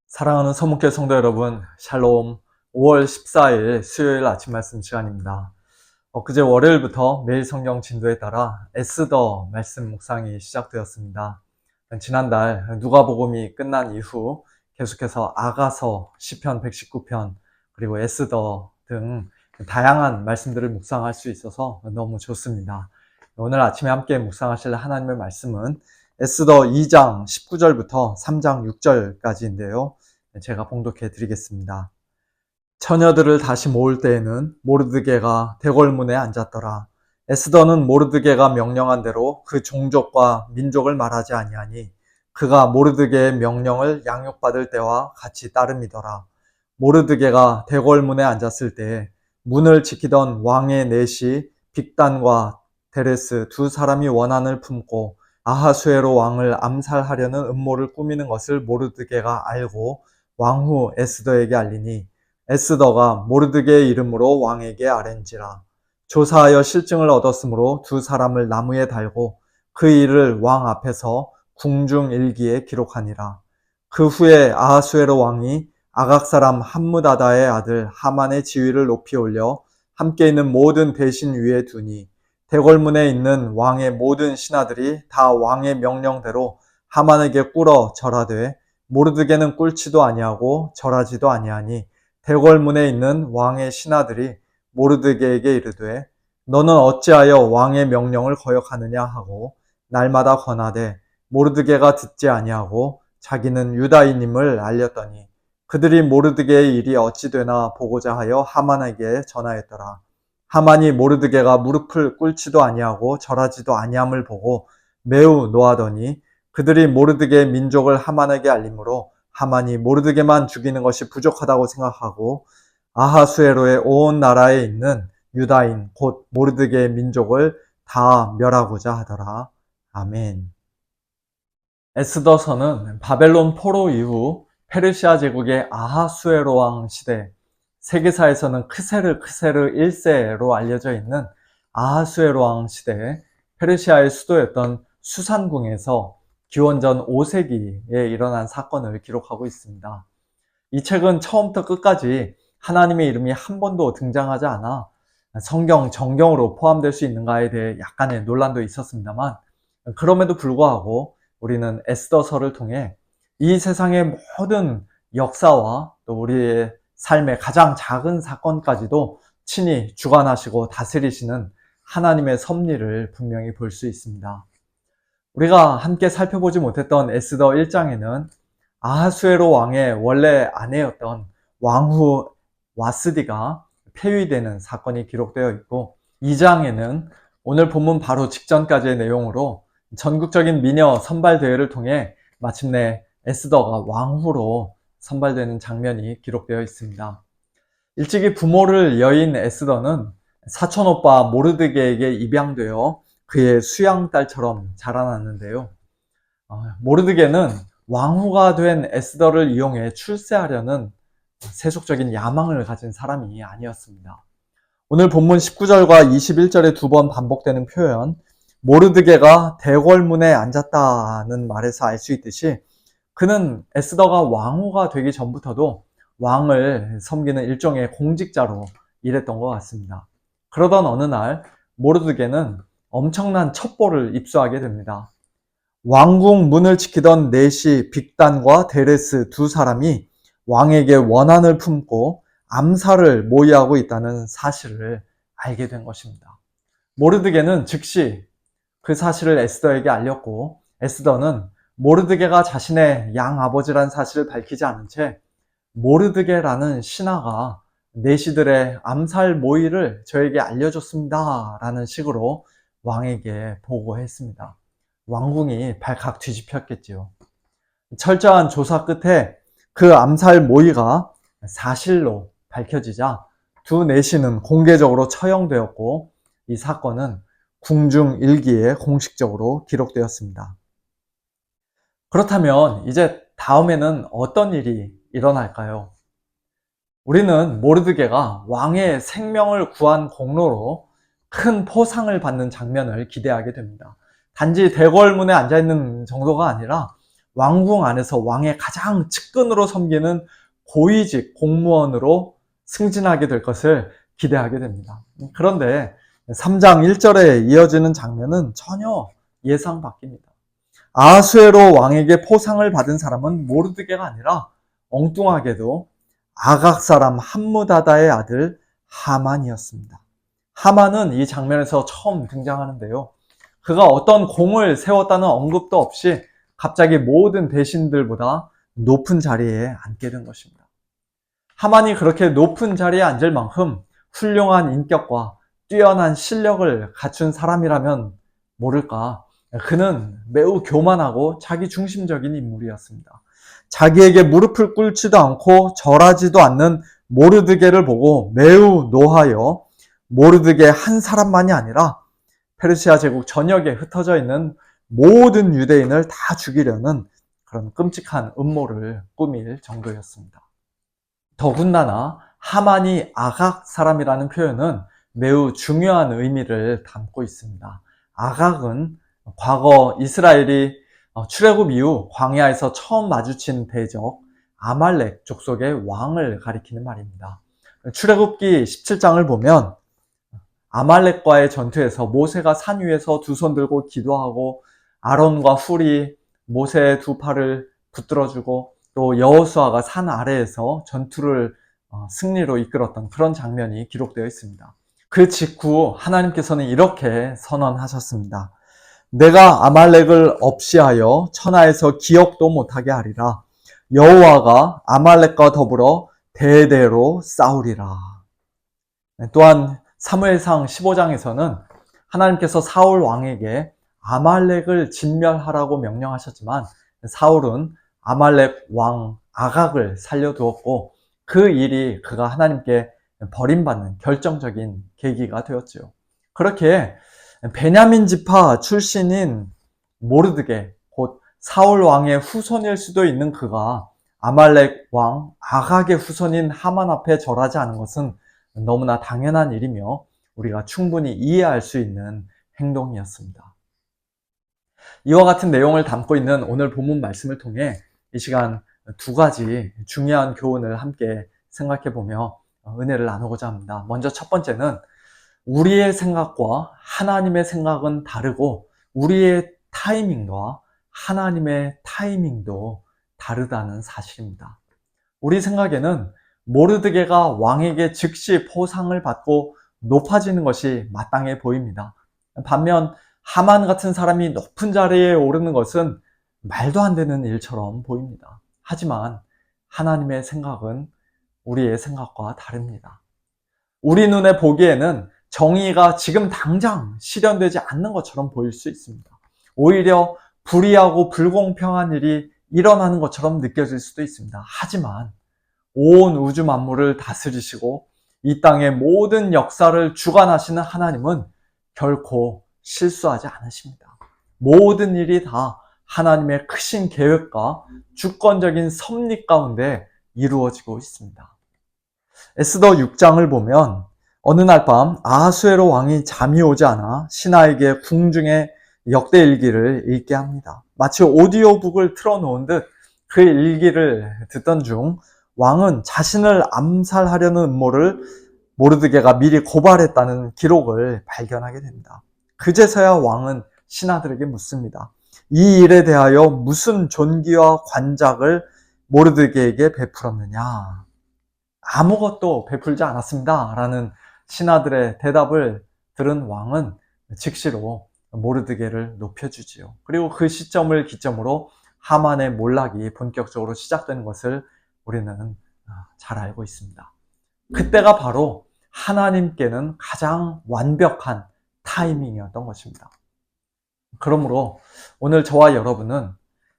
사랑하는 서문교회 성도 여러분, 샬롬. 5월 14일 수요일 아침 말씀 시간입니다. 엊그제 월요일부터 매일 성경 진도에 따라 에스더 말씀 묵상이 시작되었습니다. 지난달 누가복음이 끝난 이후 계속해서 아가서, 시편 119편, 그리고 에스더 등 다양한 말씀들을 묵상할 수 있어서 너무 좋습니다. 오늘 아침에 함께 묵상하실 하나님의 말씀은 에스더 2장 19절부터 3장 6절까지인데요. 제가 봉독해 드리겠습니다. 처녀들을 다시 모을 때에는 모르드게가 대궐문에 앉았더라. 에스더는 모르드게가 명령한 대로 그 종족과 민족을 말하지 아니하니 그가 모르드게의 명령을 양육받을 때와 같이 따름이더라. 모르드게가 대궐문에 앉았을 때에 문을 지키던 왕의 넷이 빅단과 데레스 두 사람이 원한을 품고 아하수에로 왕을 암살하려는 음모를 꾸미는 것을 모르드게가 알고 왕후 에스더에게 알리니 에스더가 모르드게의 이름으로 왕에게 아랜지라. 조사하여 실증을 얻었으므로 두 사람을 나무에 달고 그 일을 왕 앞에서 궁중일기에 기록하니라. 그 후에 아하수에로 왕이 아각 사람 함무다다의 아들 하만의 지위를 높이 올려 함께 있는 모든 대신 위에 두니 대궐문에 있는 왕의 모든 신하들이 다 왕의 명령대로 하만에게 꿇어 절하되 모르드게는 꿇지도 아니하고 절하지도 아니하니 대궐문에 있는 왕의 신하들이 모르드게에게 이르되 너는 어찌하여 왕의 명령을 거역하느냐 하고 날마다 권하되 모르드게가 듣지 아니하고 자기는 유다인임을 알렸더니 그들이 모르드게의 일이 어찌 되나 보고자 하여 하만에게 전하였더라. 하만이 모르드게가 무릎을 꿇지도 아니하고 절하지도 아니함을 보고 매우 노하더니 그들이 모르드게의 민족을 하만에게 알림으로 하만이 모르드게만 죽이는 것이 부족하다고 생각하고 아하수에로의 온 나라에 있는 유다인 곧 모르드게의 민족을 다 멸하고자 하더라. 아멘. 에스더서는 바벨론 포로 이후 페르시아 제국의 아하수에로 왕 시대, 세계사에서는 크세르 1세로 알려져 있는 아하수에로 왕 시대, 페르시아의 수도였던 수산궁에서 기원전 5세기에 일어난 사건을 기록하고 있습니다. 이 책은 처음부터 끝까지 하나님의 이름이 한 번도 등장하지 않아 성경 정경으로 포함될 수 있는가에 대해 약간의 논란도 있었습니다만, 그럼에도 불구하고 우리는 에스더서를 통해 이 세상의 모든 역사와 또 우리의 삶의 가장 작은 사건까지도 친히 주관하시고 다스리시는 하나님의 섭리를 분명히 볼 수 있습니다. 우리가 함께 살펴보지 못했던 에스더 1장에는 아하수에로 왕의 원래 아내였던 왕후 와스디가 폐위되는 사건이 기록되어 있고, 2장에는 오늘 본문 바로 직전까지의 내용으로 전국적인 미녀 선발 대회를 통해 마침내 에스더가 왕후로 선발되는 장면이 기록되어 있습니다. 일찍이 부모를 여인 에스더는 사촌오빠 모르드게에게 입양되어 그의 수양딸처럼 자라났는데요. 모르드게는 왕후가 된 에스더를 이용해 출세하려는 세속적인 야망을 가진 사람이 아니었습니다. 오늘 본문 19절과 21절에 두 번 반복되는 표현, 모르드게가 대궐문에 앉았다는 말에서 알 수 있듯이 그는 에스더가 왕후가 되기 전부터도 왕을 섬기는 일종의 공직자로 일했던 것 같습니다. 그러던 어느 날 모르드게는 엄청난 첩보를 입수하게 됩니다. 왕궁 문을 지키던 넷이 빅단과 데레스 두 사람이 왕에게 원한을 품고 암살을 모의하고 있다는 사실을 알게 된 것입니다. 모르드게는 즉시 그 사실을 에스더에게 알렸고, 에스더는 모르드게가 자신의 양아버지라는 사실을 밝히지 않은 채 모르드게라는 신하가 내시들의 암살 모의를 저에게 알려줬습니다 라는 식으로 왕에게 보고했습니다. 왕궁이 발칵 뒤집혔겠지요. 철저한 조사 끝에 그 암살 모의가 사실로 밝혀지자 두 내시는 공개적으로 처형되었고, 이 사건은 궁중일기에 공식적으로 기록되었습니다. 그렇다면 이제 다음에는 어떤 일이 일어날까요? 우리는 모르드게가 왕의 생명을 구한 공로로 큰 포상을 받는 장면을 기대하게 됩니다. 단지 대궐문에 앉아있는 정도가 아니라 왕궁 안에서 왕의 가장 측근으로 섬기는 고위직 공무원으로 승진하게 될 것을 기대하게 됩니다. 그런데 3장 1절에 이어지는 장면은 전혀 예상 바뀝니다. 아하수에로 왕에게 포상을 받은 사람은 모르드게가 아니라 엉뚱하게도 아각 사람 함무다다의 아들 하만이었습니다. 하만은 이 장면에서 처음 등장하는데요. 그가 어떤 공을 세웠다는 언급도 없이 갑자기 모든 대신들보다 높은 자리에 앉게 된 것입니다. 하만이 그렇게 높은 자리에 앉을 만큼 훌륭한 인격과 뛰어난 실력을 갖춘 사람이라면 모를까, 그는 매우 교만하고 자기중심적인 인물이었습니다. 자기에게 무릎을 꿇지도 않고 절하지도 않는 모르드게를 보고 매우 노하여 모르드게 한 사람만이 아니라 페르시아 제국 전역에 흩어져 있는 모든 유대인을 다 죽이려는 그런 끔찍한 음모를 꾸밀 정도였습니다. 더군다나 하만이 아각 사람이라는 표현은 매우 중요한 의미를 담고 있습니다. 아각은 과거 이스라엘이 출애굽 이후 광야에서 처음 마주친 대적 아말렉 족속의 왕을 가리키는 말입니다. 출애굽기 17장을 보면 아말렉과의 전투에서 모세가 산 위에서 두 손 들고 기도하고 아론과 훌이 모세의 두 팔을 붙들어주고 또 여호수아가 산 아래에서 전투를 승리로 이끌었던 그런 장면이 기록되어 있습니다. 그 직후 하나님께서는 이렇게 선언하셨습니다. 내가 아말렉을 없이하여 천하에서 기억도 못하게 하리라. 여호와가 아말렉과 더불어 대대로 싸우리라. 또한 사무엘상 15장에서는 하나님께서 사울 왕에게 아말렉을 진멸하라고 명령하셨지만 사울은 아말렉 왕 아각을 살려두었고 그 일이 그가 하나님께 버림받는 결정적인 계기가 되었죠. 그렇게 베냐민 지파 출신인 모르드게, 곧 사울 왕의 후손일 수도 있는 그가 아말렉 왕 아각의 후손인 하만 앞에 절하지 않은 것은 너무나 당연한 일이며 우리가 충분히 이해할 수 있는 행동이었습니다. 이와 같은 내용을 담고 있는 오늘 본문 말씀을 통해 이 시간 두 가지 중요한 교훈을 함께 생각해 보며 은혜를 나누고자 합니다. 먼저 첫 번째는 우리의 생각과 하나님의 생각은 다르고 우리의 타이밍과 하나님의 타이밍도 다르다는 사실입니다. 우리 생각에는 모르드게가 왕에게 즉시 포상을 받고 높아지는 것이 마땅해 보입니다. 반면 하만 같은 사람이 높은 자리에 오르는 것은 말도 안 되는 일처럼 보입니다. 하지만 하나님의 생각은 우리의 생각과 다릅니다. 우리 눈에 보기에는 정의가 지금 당장 실현되지 않는 것처럼 보일 수 있습니다. 오히려 불의하고 불공평한 일이 일어나는 것처럼 느껴질 수도 있습니다. 하지만 온 우주 만물을 다스리시고 이 땅의 모든 역사를 주관하시는 하나님은 결코 실수하지 않으십니다. 모든 일이 다 하나님의 크신 계획과 주권적인 섭리 가운데 이루어지고 있습니다. 에스더 6장을 보면 어느 날 밤 아하수에로 왕이 잠이 오지 않아 신하에게 궁중에 역대일기를 읽게 합니다. 마치 오디오북을 틀어놓은 듯 그 일기를 듣던 중 왕은 자신을 암살하려는 음모를 모르드게가 미리 고발했다는 기록을 발견하게 됩니다. 그제서야 왕은 신하들에게 묻습니다. 이 일에 대하여 무슨 존귀와 관작을 모르드게에게 베풀었느냐? 아무것도 베풀지 않았습니다. 라는 신하들의 대답을 들은 왕은 즉시로 모르드게를 높여주지요. 그리고 그 시점을 기점으로 하만의 몰락이 본격적으로 시작되는 것을 우리는 잘 알고 있습니다. 그때가 바로 하나님께는 가장 완벽한 타이밍이었던 것입니다. 그러므로 오늘 저와 여러분은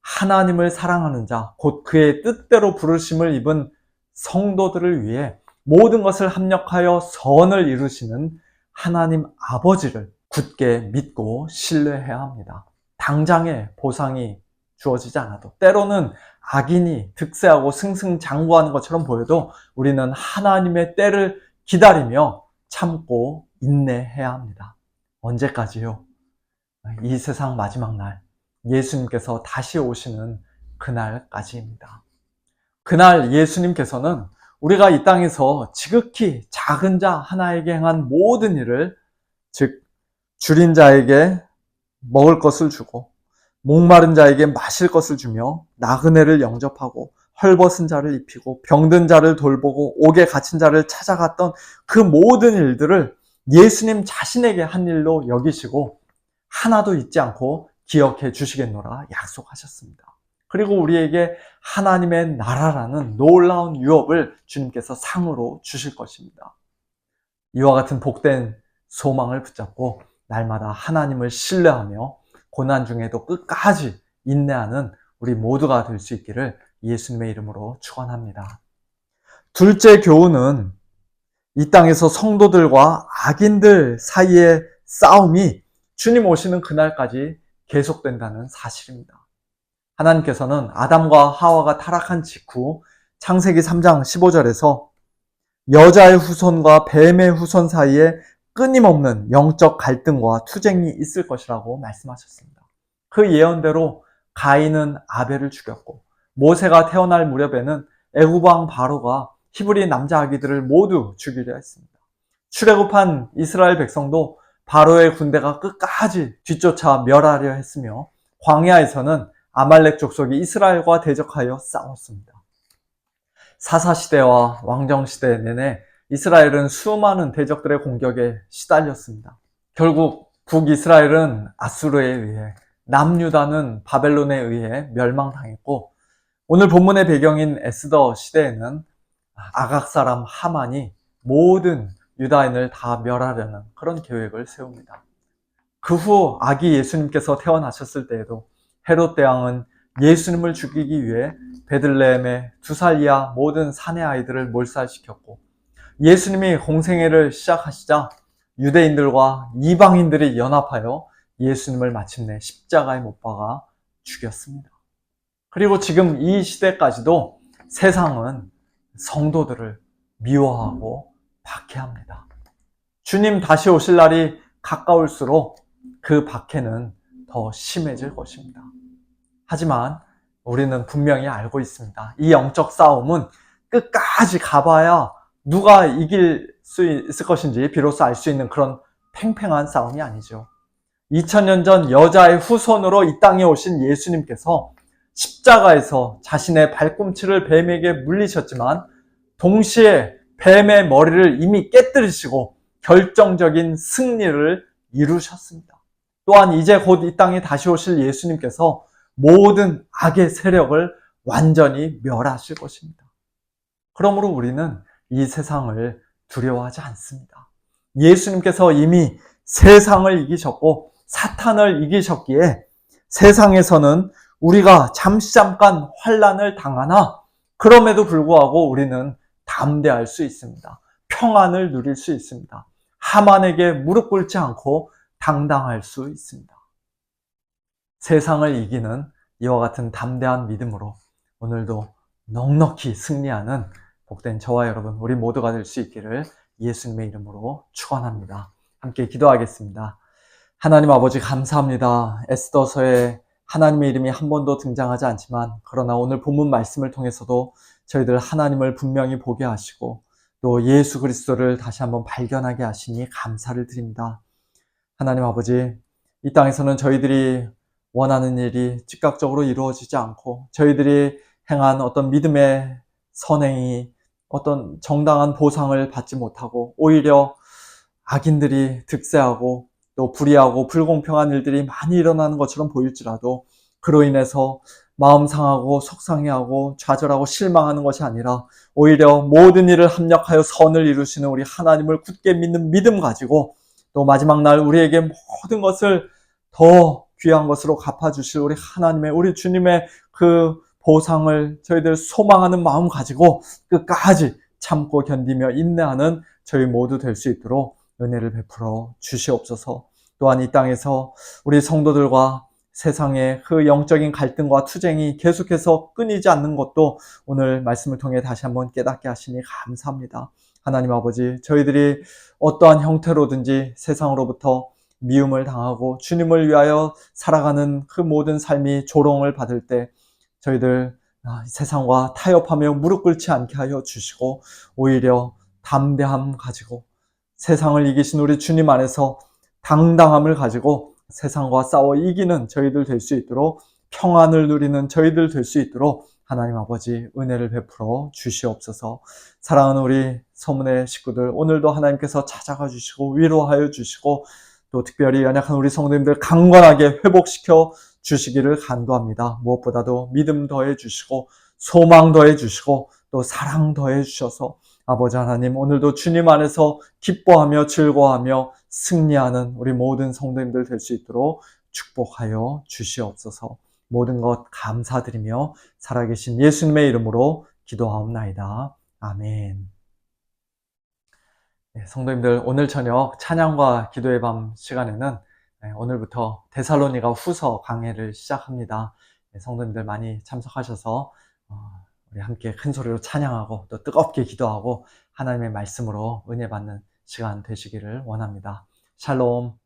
하나님을 사랑하는 자, 곧 그의 뜻대로 부르심을 입은 성도들을 위해 모든 것을 합력하여 선을 이루시는 하나님 아버지를 굳게 믿고 신뢰해야 합니다. 당장의 보상이 주어지지 않아도, 때로는 악인이 득세하고 승승장구하는 것처럼 보여도 우리는 하나님의 때를 기다리며 참고 인내해야 합니다. 언제까지요? 이 세상 마지막 날 예수님께서 다시 오시는 그날까지입니다. 그날 예수님께서는 우리가 이 땅에서 지극히 작은 자 하나에게 행한 모든 일을, 즉 줄인 자에게 먹을 것을 주고 목마른 자에게 마실 것을 주며 나그네를 영접하고 헐벗은 자를 입히고 병든 자를 돌보고 옥에 갇힌 자를 찾아갔던 그 모든 일들을 예수님 자신에게 한 일로 여기시고 하나도 잊지 않고 기억해 주시겠노라 약속하셨습니다. 그리고 우리에게 하나님의 나라라는 놀라운 유업을 주님께서 상으로 주실 것입니다. 이와 같은 복된 소망을 붙잡고 날마다 하나님을 신뢰하며 고난 중에도 끝까지 인내하는 우리 모두가 될 수 있기를 예수님의 이름으로 축원합니다. 둘째 교훈은 이 땅에서 성도들과 악인들 사이의 싸움이 주님 오시는 그날까지 계속된다는 사실입니다. 하나님께서는 아담과 하와가 타락한 직후 창세기 3장 15절에서 여자의 후손과 뱀의 후손 사이에 끊임없는 영적 갈등과 투쟁이 있을 것이라고 말씀하셨습니다. 그 예언대로 가인은 아벨을 죽였고 모세가 태어날 무렵에는 애굽 왕 바로가 히브리 남자 아기들을 모두 죽이려 했습니다. 출애굽한 이스라엘 백성도 바로의 군대가 끝까지 뒤쫓아 멸하려 했으며 광야에서는 아말렉 족속이 이스라엘과 대적하여 싸웠습니다. 사사시대와 왕정시대 내내 이스라엘은 수많은 대적들의 공격에 시달렸습니다. 결국 북이스라엘은 아수르에 의해, 남유다는 바벨론에 의해 멸망당했고 오늘 본문의 배경인 에스더 시대에는 아각 사람 하만이 모든 유다인을 다 멸하려는 그런 계획을 세웁니다. 그 후 아기 예수님께서 태어나셨을 때에도 헤롯 대왕은 예수님을 죽이기 위해 베들레헴의 2살 이하 모든 사내 아이들을 몰살시켰고 예수님이 공생애를 시작하시자 유대인들과 이방인들이 연합하여 예수님을 마침내 십자가에 못 박아 죽였습니다. 그리고 지금 이 시대까지도 세상은 성도들을 미워하고 박해합니다. 주님 다시 오실 날이 가까울수록 그 박해는 더 심해질 것입니다. 하지만 우리는 분명히 알고 있습니다. 이 영적 싸움은 끝까지 가봐야 누가 이길 수 있을 것인지 비로소 알 수 있는 그런 팽팽한 싸움이 아니죠. 2000년 전 여자의 후손으로 이 땅에 오신 예수님께서 십자가에서 자신의 발꿈치를 뱀에게 물리셨지만 동시에 뱀의 머리를 이미 깨뜨리시고 결정적인 승리를 이루셨습니다. 또한 이제 곧 이 땅에 다시 오실 예수님께서 모든 악의 세력을 완전히 멸하실 것입니다. 그러므로 우리는 이 세상을 두려워하지 않습니다. 예수님께서 이미 세상을 이기셨고 사탄을 이기셨기에 세상에서는 우리가 잠깐 환난을 당하나 그럼에도 불구하고 우리는 담대할 수 있습니다. 평안을 누릴 수 있습니다. 하만에게 무릎 꿇지 않고 당당할 수 있습니다. 세상을 이기는 이와 같은 담대한 믿음으로 오늘도 넉넉히 승리하는 복된 저와 여러분 우리 모두가 될 수 있기를 예수님의 이름으로 축원합니다. 함께 기도하겠습니다. 하나님 아버지 감사합니다. 에스더서에 하나님의 이름이 한 번도 등장하지 않지만 그러나 오늘 본문 말씀을 통해서도 저희들 하나님을 분명히 보게 하시고 또 예수 그리스도를 다시 한번 발견하게 하시니 감사를 드립니다. 하나님 아버지, 이 땅에서는 저희들이 원하는 일이 즉각적으로 이루어지지 않고 저희들이 행한 어떤 믿음의 선행이 어떤 정당한 보상을 받지 못하고 오히려 악인들이 득세하고 또 불의하고 불공평한 일들이 많이 일어나는 것처럼 보일지라도 그로 인해서 마음 상하고 속상해하고 좌절하고 실망하는 것이 아니라 오히려 모든 일을 합력하여 선을 이루시는 우리 하나님을 굳게 믿는 믿음 가지고 또 마지막 날 우리에게 모든 것을 더 귀한 것으로 갚아주실 우리 하나님의 우리 주님의 그 보상을 저희들 소망하는 마음 가지고 끝까지 참고 견디며 인내하는 저희 모두 될 수 있도록 은혜를 베풀어 주시옵소서. 또한 이 땅에서 우리 성도들과 세상의 그 영적인 갈등과 투쟁이 계속해서 끊이지 않는 것도 오늘 말씀을 통해 다시 한번 깨닫게 하시니 감사합니다. 하나님 아버지, 저희들이 어떠한 형태로든지 세상으로부터 미움을 당하고 주님을 위하여 살아가는 그 모든 삶이 조롱을 받을 때 저희들 세상과 타협하며 무릎 꿇지 않게 하여 주시고 오히려 담대함 가지고 세상을 이기신 우리 주님 안에서 당당함을 가지고 세상과 싸워 이기는 저희들 될 수 있도록 평안을 누리는 저희들 될 수 있도록 하나님 아버지 은혜를 베풀어 주시옵소서. 사랑하는 우리 서문의 식구들, 오늘도 하나님께서 찾아가 주시고 위로하여 주시고 또 특별히 연약한 우리 성도님들 강건하게 회복시켜 주시기를 간구합니다. 무엇보다도 믿음 더해 주시고 소망 더해 주시고 또 사랑 더해 주셔서 아버지 하나님, 오늘도 주님 안에서 기뻐하며 즐거워하며 승리하는 우리 모든 성도님들 될 수 있도록 축복하여 주시옵소서. 모든 것 감사드리며 살아계신 예수님의 이름으로 기도하옵나이다. 아멘. 성도님들, 오늘 저녁 찬양과 기도의 밤 시간에는 오늘부터 데살로니가 후서 강해를 시작합니다. 성도님들 많이 참석하셔서 우리 함께 큰 소리로 찬양하고 또 뜨겁게 기도하고 하나님의 말씀으로 은혜 받는 시간 되시기를 원합니다. 샬롬.